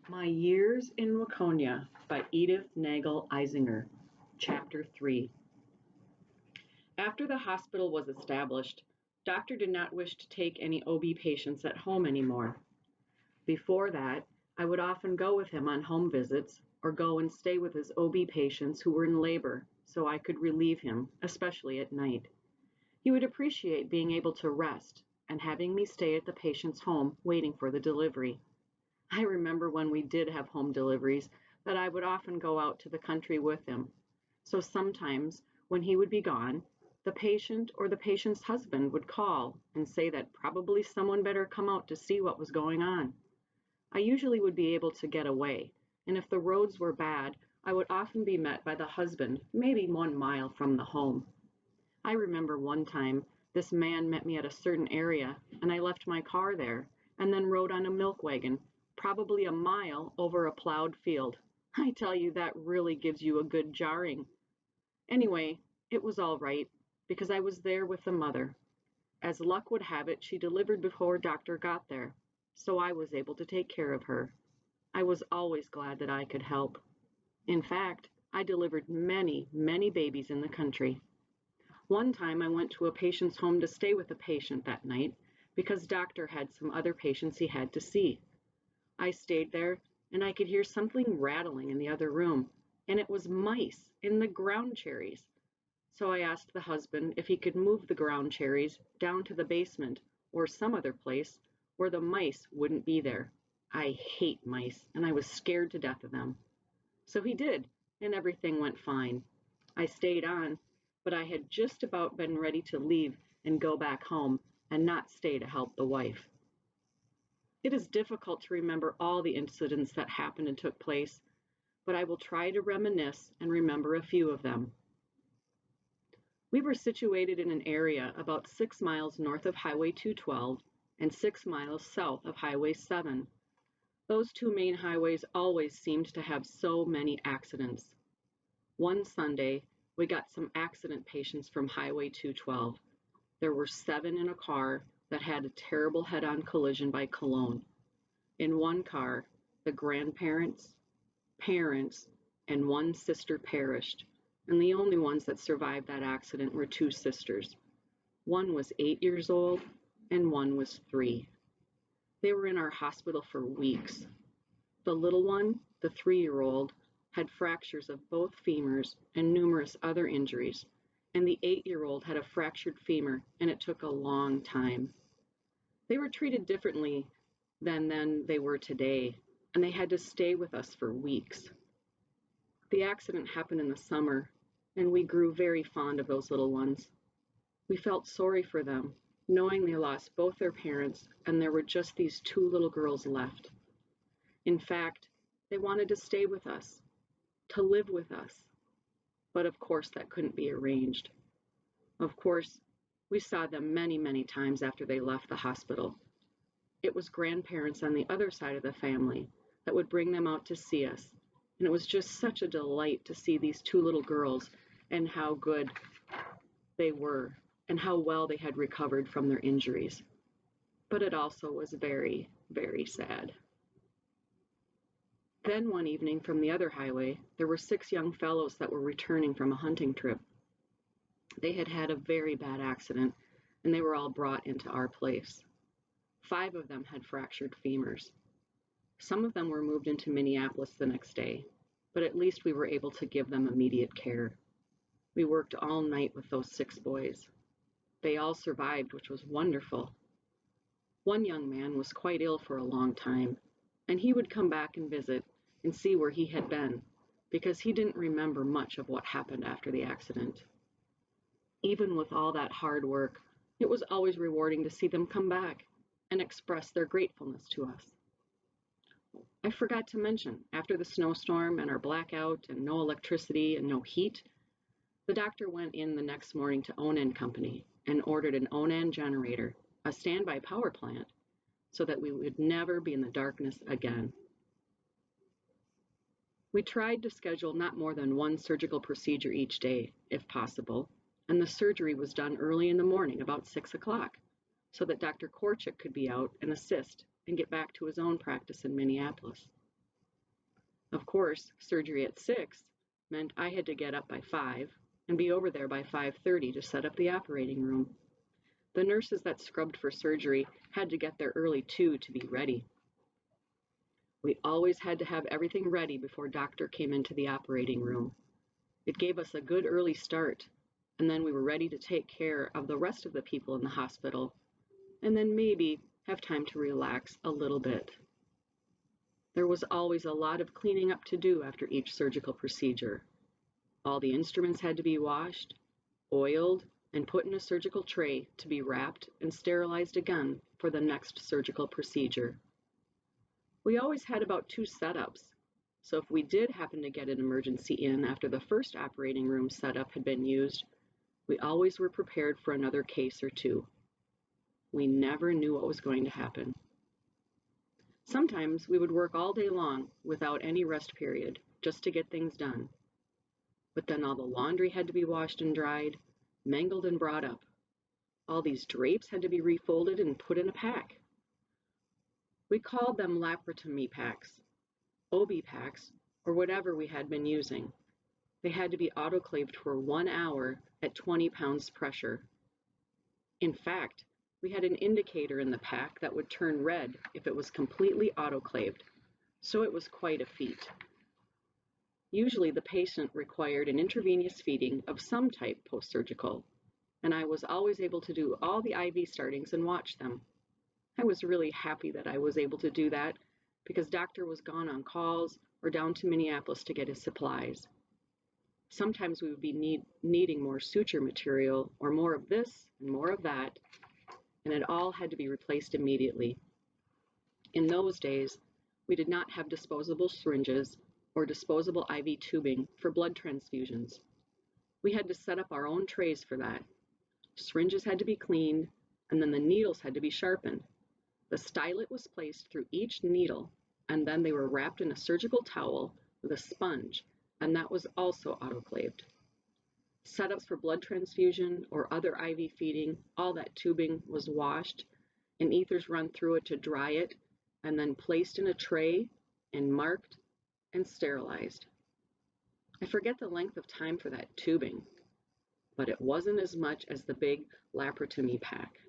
My Years in Waconia by Edith Nagel Eisinger, Chapter 3. After the hospital was established, Doctor did not wish to take any OB patients at home anymore. Before that, I would often go with him on home visits or go and stay with his OB patients who were in labor so I could relieve him, especially at night. He would appreciate being able to rest and having me stay at the patient's home waiting for the delivery. I remember when we did have home deliveries that I would often go out to the country with him. So sometimes, when he would be gone, the patient or the patient's husband would call and say that probably someone better come out to see what was going on. I usually would be able to get away, and if the roads were bad, I would often be met by the husband, maybe 1 mile from the home. I remember one time this man met me at a certain area, and I left my car there, and then rode on a milk wagon probably a mile over a plowed field. I tell you, that really gives you a good jarring. Anyway, it was all right, because I was there with the mother. As luck would have it, she delivered before Doctor got there, so I was able to take care of her. I was always glad that I could help. In fact, I delivered many, many babies in the country. One time I went to a patient's home to stay with a patient that night because Doctor had some other patients he had to see. I stayed there, and I could hear something rattling in the other room, and it was mice in the ground cherries. So I asked the husband if he could move the ground cherries down to the basement or some other place where the mice wouldn't be there. I hate mice, and I was scared to death of them. So he did, and everything went fine. I stayed on, but I had just about been ready to leave and go back home and not stay to help the wife. It is difficult to remember all the incidents that happened and took place, but I will try to reminisce and remember a few of them. We were situated in an area about 6 miles north of Highway 212 and 6 miles south of Highway 7. Those two main highways always seemed to have so many accidents. One Sunday, we got some accident patients from Highway 212. There were 7 in a car that had a terrible head-on collision by Cologne. In one car, the grandparents, parents, and one sister perished, and the only ones that survived that accident were 2 sisters. One was 8 years old, and one was 3. They were in our hospital for weeks. The little one, the 3-year-old, had fractures of both femurs and numerous other injuries, and the 8-year-old had a fractured femur, and it took a long time. They were treated differently than they were today, and they had to stay with us for weeks. The accident happened in the summer, and we grew very fond of those little ones. We felt sorry for them, knowing they lost both their parents, and there were just these 2 little girls left. In fact, they wanted to stay with us, to live with us, but of course that couldn't be arranged. Of course, we saw them many, many times after they left the hospital. It was grandparents on the other side of the family that would bring them out to see us, and it was just such a delight to see these 2 little girls and how good they were and how well they had recovered from their injuries. But it also was very, very sad. Then one evening from the other highway, there were 6 young fellows that were returning from a hunting trip. They had had a very bad accident, and they were all brought into our place. 5 of them had fractured femurs. Some of them were moved into Minneapolis the next day, but at least we were able to give them immediate care. We worked all night with those 6 boys. They all survived, which was wonderful. One young man was quite ill for a long time, and he would come back and visit and see where he had been, because he didn't remember much of what happened after the accident. Even with all that hard work, it was always rewarding to see them come back and express their gratefulness to us. I forgot to mention, after the snowstorm and our blackout and no electricity and no heat, the doctor went in the next morning to Onan Company and ordered an Onan generator, a standby power plant, so that we would never be in the darkness again. We tried to schedule not more than 1 surgical procedure each day, if possible, and the surgery was done early in the morning, about 6 o'clock, so that Dr. Korchik could be out and assist and get back to his own practice in Minneapolis. Of course, surgery at 6 meant I had to get up by 5 and be over there by 5:30 to set up the operating room. The nurses that scrubbed for surgery had to get there early too to be ready. We always had to have everything ready before doctor came into the operating room. It gave us a good early start, and then we were ready to take care of the rest of the people in the hospital, and then maybe have time to relax a little bit. There was always a lot of cleaning up to do after each surgical procedure. All the instruments had to be washed, oiled, and put in a surgical tray to be wrapped and sterilized again for the next surgical procedure. We always had about 2 setups, so if we did happen to get an emergency in after the first operating room setup had been used, we always were prepared for another case or 2. We never knew what was going to happen. Sometimes we would work all day long without any rest period, just to get things done. But then all the laundry had to be washed and dried, mangled and brought up. All these drapes had to be refolded and put in a pack. We called them laparotomy packs, OB packs, or whatever we had been using. They had to be autoclaved for 1 hour at 20 pounds pressure. In fact, we had an indicator in the pack that would turn red if it was completely autoclaved, so it was quite a feat. Usually the patient required an intravenous feeding of some type post-surgical, and I was always able to do all the IV startings and watch them. I was really happy that I was able to do that because doctor was gone on calls or down to Minneapolis to get his supplies. Sometimes we would be needing more suture material or more of this and more of that, and it all had to be replaced immediately. In those days, we did not have disposable syringes or disposable IV tubing for blood transfusions. We had to set up our own trays for that. Syringes had to be cleaned, and then the needles had to be sharpened. The stylet was placed through each needle, and then they were wrapped in a surgical towel with a sponge, and that was also autoclaved. Setups for blood transfusion or other IV feeding, all that tubing was washed and ethers run through it to dry it, and then placed in a tray and marked and sterilized. I forget the length of time for that tubing, but it wasn't as much as the big laparotomy pack.